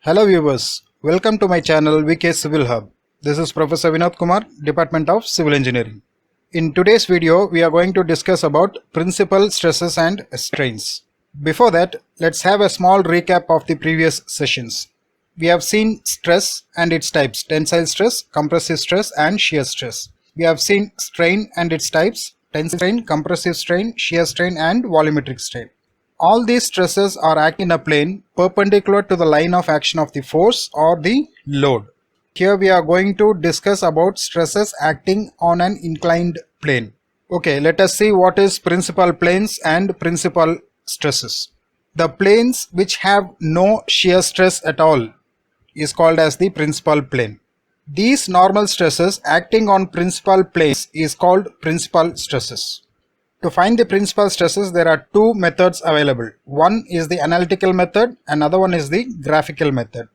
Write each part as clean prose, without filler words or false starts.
Hello viewers, welcome to my channel VK Civil Hub. This is Professor Vinod Kumar, Department of Civil Engineering. In today's video, we are going to discuss about principal stresses and strains. Before that, let's have a small recap of the previous sessions. We have seen stress and its types: tensile stress, compressive stress and shear stress. We have seen strain and its types: tensile strain, compressive strain, shear strain and volumetric strain. All these stresses are acting in a plane perpendicular to the line of action of the force or the load. Here we are going to discuss about stresses acting on an inclined plane. Okay, let us see what is principal planes and principal stresses. The planes which have no shear stress at all is called as the principal plane. These normal stresses acting on principal planes is called principal stresses. To find the principal stresses, there are two methods available. One is the analytical method, another one is the graphical method.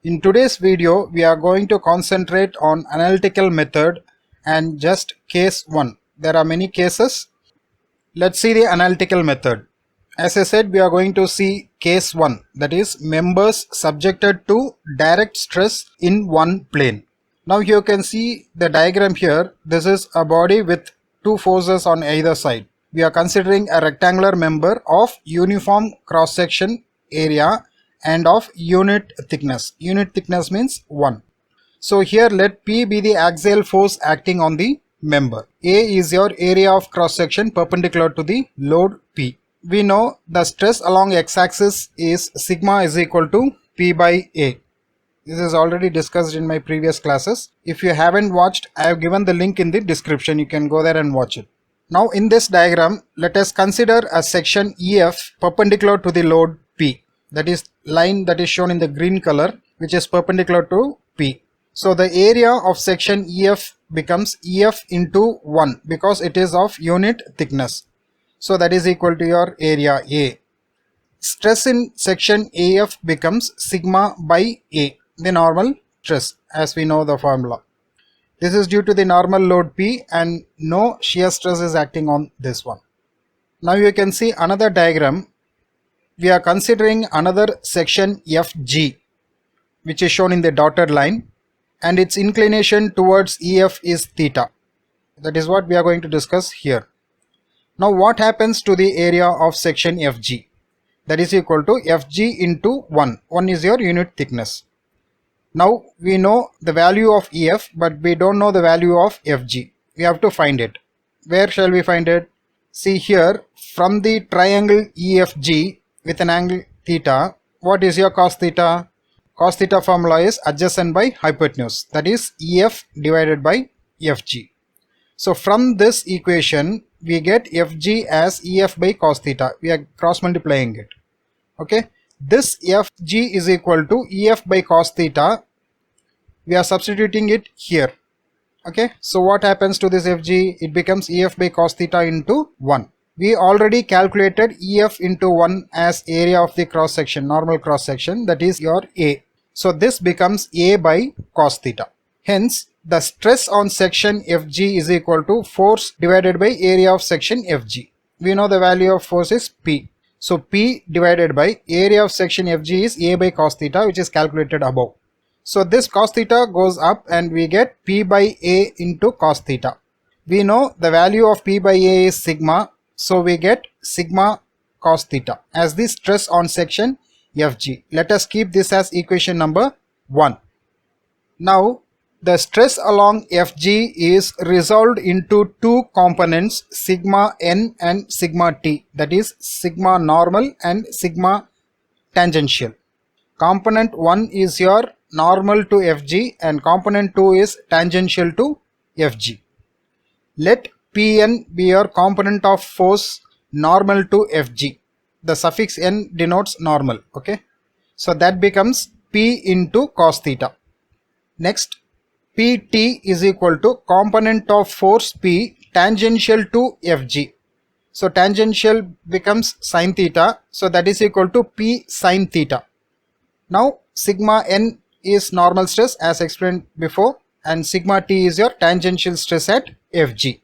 In today's video, we are going to concentrate on analytical method and just case 1. There are many cases. Let's see the analytical method. As I said, we are going to see case 1, that is members subjected to direct stress in one plane. Now you can see the diagram here. This is a body with two forces on either side. We are considering a rectangular member of uniform cross-section area and of unit thickness. Unit thickness means 1. So here let P be the axial force acting on the member. A is your area of cross-section perpendicular to the load P. We know the stress along x-axis is sigma is equal to P by A. This is already discussed in my previous classes. If you haven't watched, I have given the link in the description. You can go there and watch it. Now in this diagram, let us consider a section EF perpendicular to the load P. That is line that is shown in the green color, which is perpendicular to P. So the area of section EF becomes EF into 1 because it is of unit thickness. So that is equal to your area A. Stress in section AF becomes sigma by A, the normal stress, as we know the formula. This is due to the normal load P and no shear stress is acting on this one. Now you can see another diagram. We are considering another section FG, which is shown in the dotted line, and its inclination towards EF is theta. That is what we are going to discuss here. Now what happens to the area of section FG? That is equal to Fg into 1. 1 is your unit thickness. Now we know the value of EF, but we don't know the value of Fg. We have to find it. Where shall we find it? See here, from the triangle EFG with an angle theta, what is your cos theta? Cos theta formula is adjacent by hypotenuse, that is EF divided by Fg. So from this equation, we get Fg as EF by cos theta. We are cross multiplying it. Okay. This Fg is equal to EF by cos theta. We are substituting it here. Okay. So what happens to this Fg? It becomes EF by cos theta into 1. We already calculated EF into 1 as area of the cross section, normal cross section, that is your A. So this becomes A by cos theta. Hence, the stress on section Fg is equal to force divided by area of section Fg. We know the value of force is P. So P divided by area of section Fg is A by cos theta, which is calculated above. So this cos theta goes up and we get P by A into cos theta. We know the value of P by A is sigma. So we get sigma cos theta as the stress on section Fg. Let us keep this as equation number 1. Now the stress along Fg is resolved into two components, sigma n and sigma t, that is sigma normal and sigma tangential. Component 1 is your normal to Fg and component 2 is tangential to Fg. Let Pn be your component of force normal to Fg. The suffix n denotes normal. Okay. So that becomes P into cos theta. Next, Pt is equal to component of force P tangential to Fg. So tangential becomes sin theta. So that is equal to P sin theta. Now sigma n is normal stress as explained before, and sigma t is your tangential stress at Fg.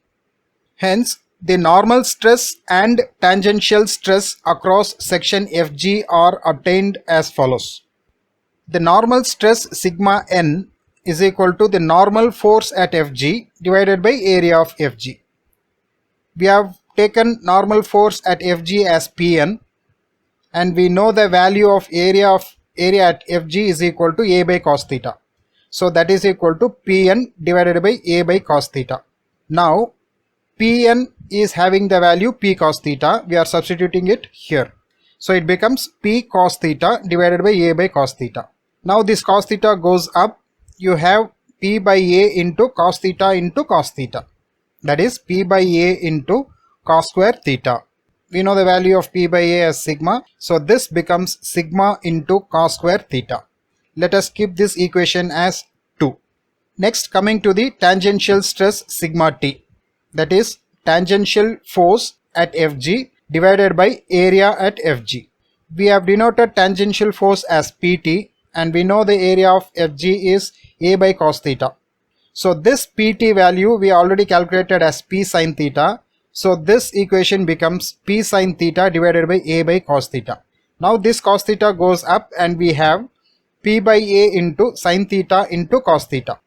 Hence the normal stress and tangential stress across section Fg are obtained as follows. the normal stress sigma n is equal to the normal force at Fg divided by area of Fg. We have taken normal force at Fg as Pn, and we know the value of area at Fg is equal to A by cos theta. So that is equal to Pn divided by A by cos theta. Now Pn is having the value P cos theta. We are substituting it here. So it becomes P cos theta divided by A by cos theta. Now this cos theta goes up. You have P by A into cos theta into cos theta. That is P by A into cos square theta. We know the value of P by A as sigma. So this becomes sigma into cos square theta. Let us keep this equation as 2. Next, coming to the tangential stress sigma T. That is tangential force at Fg divided by area at Fg. We have denoted tangential force as Pt, and we know the area of Fg is A by cos theta. So this Pt value we already calculated as P sin theta. So this equation becomes P sin theta divided by A by cos theta. Now this cos theta goes up and we have P by A into sin theta into cos theta.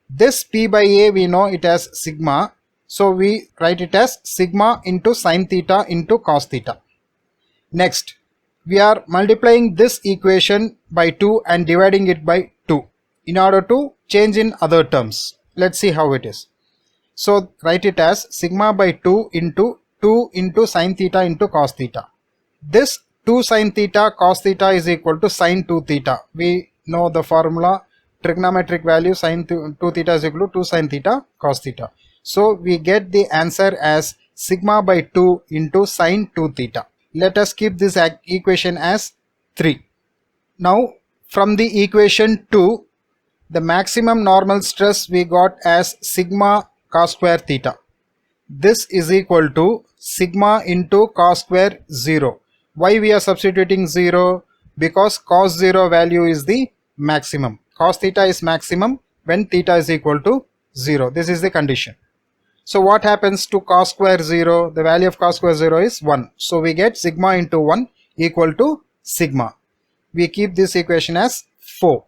This P by A we know it as sigma. So we write it as sigma into sin theta into cos theta. Next, we are multiplying this equation by 2 and dividing it by 2 in order to change in other terms. Let's see how it is. So write it as sigma by 2 into sin theta into cos theta. This 2 sin theta cos theta is equal to sin 2 theta. We know the formula, trigonometric value sin 2 theta is equal to 2 sin theta cos theta. So we get the answer as sigma by 2 into sin 2 theta. Let us keep this equation as 3. Now from the equation 2, the maximum normal stress we got as sigma cos square theta. This is equal to sigma into cos square 0. Why we are substituting 0? Because cos 0 value is the maximum. Cos theta is maximum when theta is equal to 0. This is the condition. So what happens to cos square 0? The value of cos square 0 is 1. So we get sigma into 1 equal to sigma. We keep this equation as 4.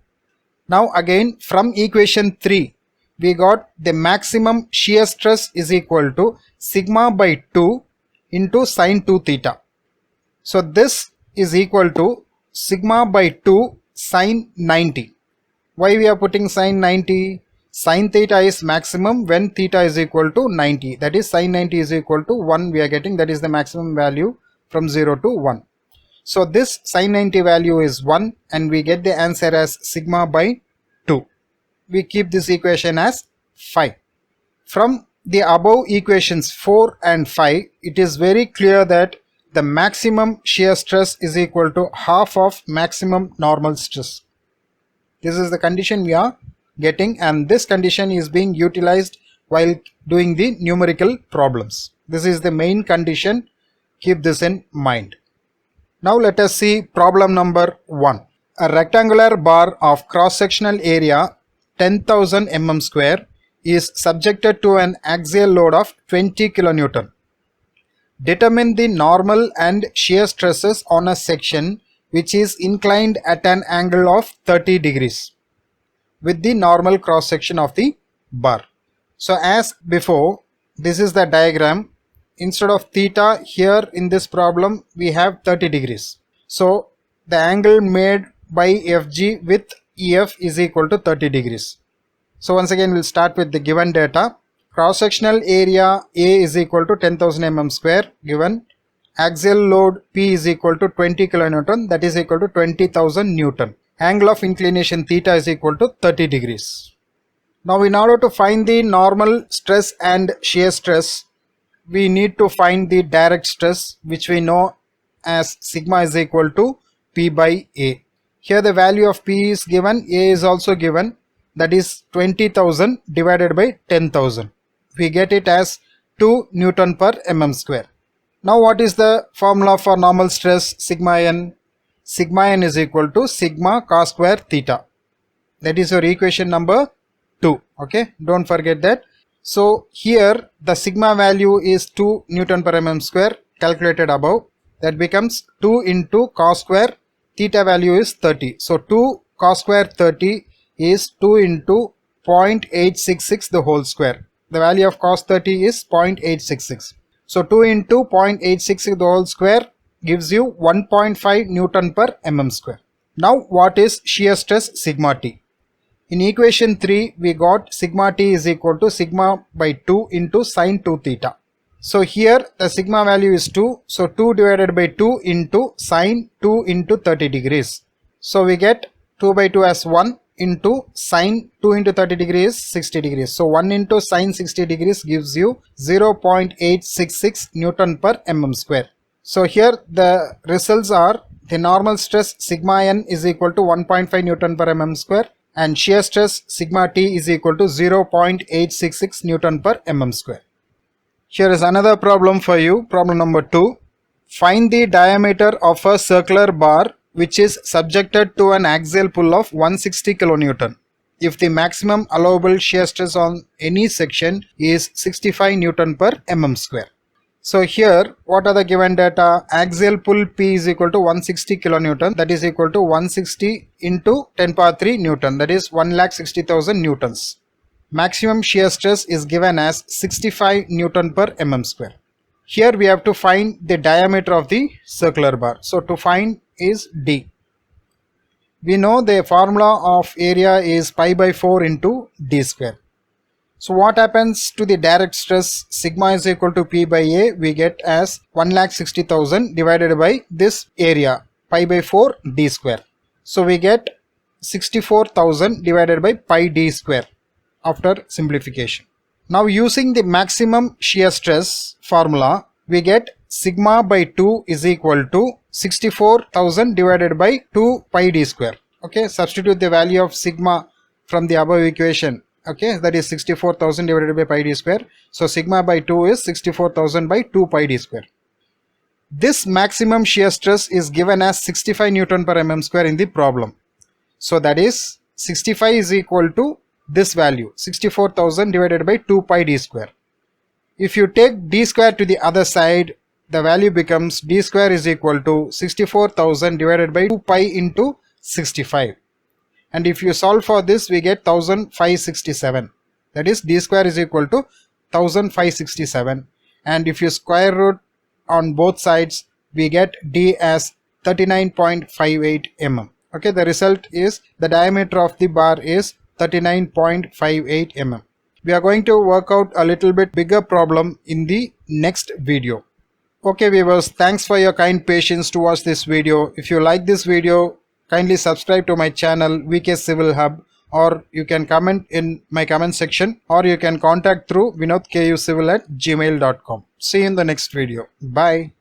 Now again from equation 3, we got the maximum shear stress is equal to sigma by 2 into sin 2 theta. So this is equal to sigma by 2 sin 90. Why we are putting sin 90? Sin theta is maximum when theta is equal to 90. That is sin 90 is equal to 1 we are getting. That is the maximum value from 0 to 1. So this sin 90 value is 1 and we get the answer as sigma by 2. We keep this equation as 5. From the above equations 4 and 5, it is very clear that the maximum shear stress is equal to half of maximum normal stress. This is the condition we are getting, and this condition is being utilized while doing the numerical problems. This is the main condition. Keep this in mind. Now let us see problem number 1. A rectangular bar of cross-sectional area 10,000 mm square is subjected to an axial load of 20 kN. Determine the normal and shear stresses on a section which is inclined at an angle of 30 degrees with the normal cross section of the bar. So as before, this is the diagram. Instead of theta, here in this problem we have 30 degrees. So the angle made by Fg with EF is equal to 30 degrees. So once again we'll start with the given data. Cross sectional area A is equal to 10,000 mm square given. Axial load P is equal to 20 kN, that is equal to 20,000 Newton. Angle of inclination theta is equal to 30 degrees. Now in order to find the normal stress and shear stress, we need to find the direct stress, which we know as sigma is equal to P by A. Here the value of P is given, A is also given, that is 20,000 divided by 10,000. We get it as 2 Newton per mm square. Now what is the formula for normal stress sigma n? Sigma n is equal to sigma cos square theta. That is your equation number 2. Okay, don't forget that. So here the sigma value is 2 Newton per mm square calculated above. That becomes 2 into cos square, theta value is 30. So 2 cos square 30 is 2 into 0.866 the whole square. The value of cos 30 is 0.866. So 2 into 0.866 the whole square gives you 1.5 Newton per mm square. Now what is shear stress sigma T? In equation 3 we got sigma T is equal to sigma by 2 into sin 2 theta. So here the sigma value is 2. So 2 divided by 2 into sin 2 into 30 degrees. So we get 2 by 2 as 1 into sin 2 into 30 degrees 60 degrees. So 1 into sin 60 degrees gives you 0.866 Newton per mm square. So here the results are the normal stress sigma n is equal to 1.5 Newton per mm square and shear stress sigma T is equal to 0.866 Newton per mm square. Here is another problem for you. Problem number 2. Find the diameter of a circular bar which is subjected to an axial pull of 160 kN if the maximum allowable shear stress on any section is 65 Newton per mm square. So here what are the given data? Axial pull P is equal to 160 kN, that is equal to 160 into 10 power 3 Newton, that is 1,60,000 newtons. Maximum shear stress is given as 65 Newton per mm square. Here we have to find the diameter of the circular bar. So to find is D. We know the formula of area is pi by 4 into D square. So what happens to the direct stress? Sigma is equal to P by A, we get as 1,60,000 divided by this area pi by 4 D square. So we get 64,000 divided by pi D square after simplification. Now using the maximum shear stress formula, we get sigma by 2 is equal to 64,000 divided by 2 pi D square. Okay, substitute the value of sigma from the above equation. Okay, that is 64,000 divided by pi D square. So sigma by 2 is 64,000 by 2 pi D square. This maximum shear stress is given as 65 Newton per mm square in the problem. So that is 65 is equal to this value 64,000 divided by 2 pi D square. If you take D square to the other side, the value becomes D square is equal to 64,000 divided by 2 pi into 65. And if you solve for this, we get 1,567. That is D square is equal to 1,567. And if you square root on both sides, we get D as 39.58 mm. Okay, the result is the diameter of the bar is 39.58 mm. We are going to work out a little bit bigger problem in the next video. Okay viewers, thanks for your kind patience to watch this video. If you like this video, kindly subscribe to my channel VK Civil Hub, or you can comment in my comment section, or you can contact through vinodkucivil@gmail.com. See you in the next video. Bye.